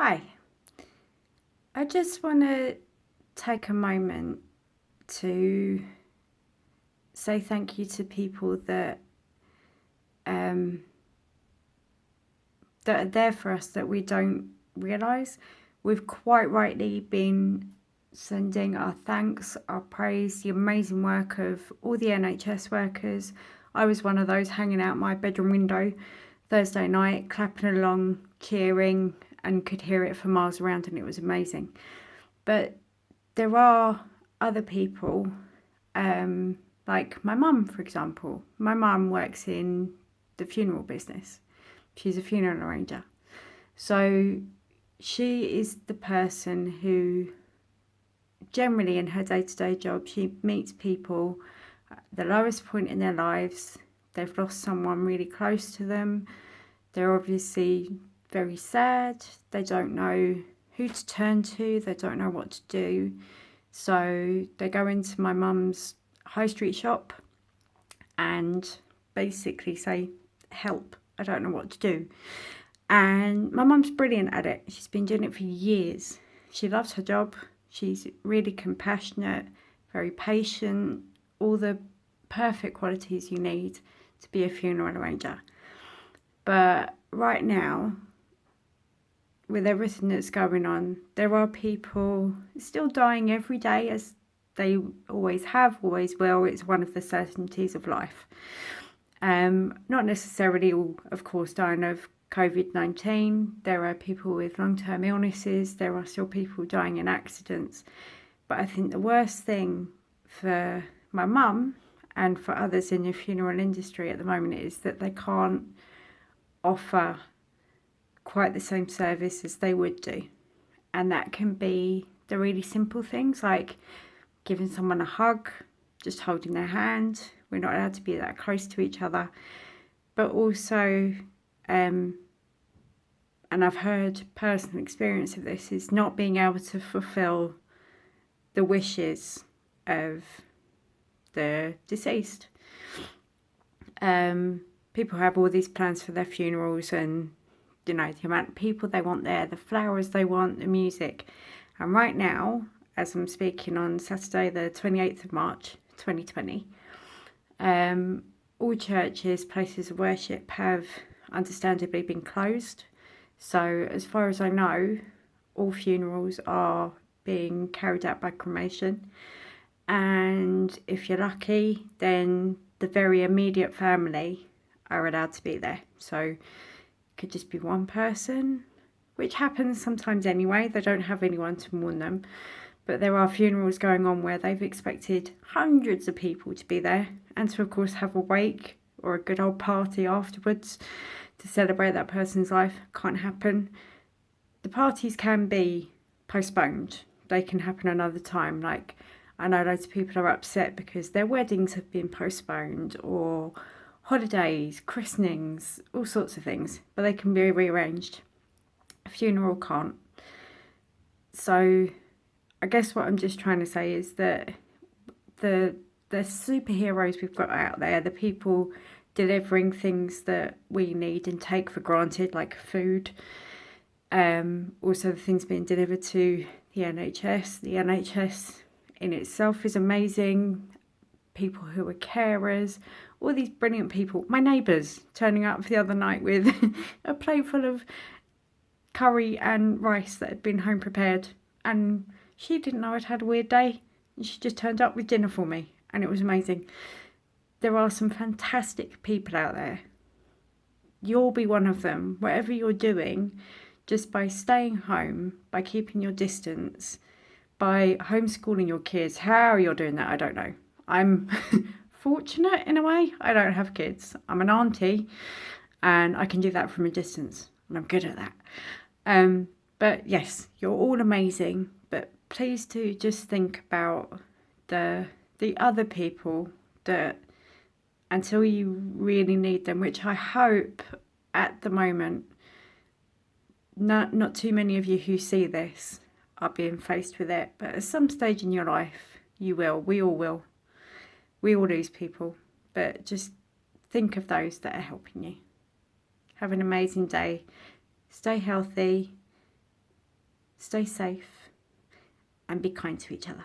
Hi, I just want to take a moment to say thank you to people um, that are there for us that we don't realise. We've quite rightly been sending our thanks, our praise, the amazing work of all the NHS workers. I was one of those hanging out my bedroom window Thursday night, clapping along, cheering, and could hear it for miles around, and it was amazing. But there are other people, like my mum, for example. My mum works in the funeral business. She's a funeral arranger. So she is the person who, generally in her day-to-day job, she meets people at the lowest point in their lives. They've lost someone really close to them. They're obviously very sad. They don't know who to turn to. They don't know what to do. So they go into my mum's high street shop and basically say, help, I don't know what to do. And my mum's brilliant at it. She's been doing it for years. She loves her job. She's really compassionate, very patient, all the perfect qualities you need to be a funeral arranger. But right now, with everything that's going on, there are people still dying every day, as they always have, always will. It's one of the certainties of life. Not necessarily all, of course, dying of Covid-19. There are people with long-term illnesses. There are still people dying in accidents. But I think the worst thing for my mum and for others in the funeral industry at the moment is that they can't offer quite the same service as they would do. And that can be the really simple things like giving someone a hug, just holding their hand. We're not allowed to be that close to each other. But also, and I've heard personal experience of this, is not being able to fulfill the wishes of the deceased. People have all these plans for their funerals, and the amount of people they want there, the flowers they want, the music. And right now, as I'm speaking on Saturday the 28th of March 2020, all churches, places of worship have understandably been closed. So as far as I know, all funerals are being carried out by cremation. And if you're lucky, then the very immediate family are allowed to be there. So could just be one person, which happens sometimes anyway. They don't have anyone to mourn them. But there are funerals going on where they've expected hundreds of people to be there and to, of course, have a wake or a good old party afterwards to celebrate that person's life. Can't happen. The parties can be postponed. They can happen another time. Like, I know loads of people are upset because their weddings have been postponed, or holidays, christenings, all sorts of things, but they can be rearranged. A funeral can't. So I guess what I'm just trying to say is that the superheroes we've got out there, the people delivering things that we need and take for granted, like food, also the things being delivered to the NHS. The NHS in itself is amazing. People who are carers, all these brilliant people. My neighbours turning up the other night with a plate full of curry and rice that had been home prepared, and she didn't know I'd had a weird day, and she just turned up with dinner for me, and it was amazing. There are some fantastic people out there. You'll be one of them. Whatever you're doing, just by staying home, by keeping your distance, by homeschooling your kids, how you're doing that, I don't know. I'm fortunate in a way. I don't have kids. I'm an auntie, and I can do that from a distance, and I'm good at that. But yes, you're all amazing, but please do just think about the other people that, until you really need them, which I hope at the moment not too many of you who see this are being faced with it, but at some stage in your life you will. We all will. We all lose people, but just think of those that are helping you. Have an amazing day. Stay healthy. stay safe, and be kind to each other.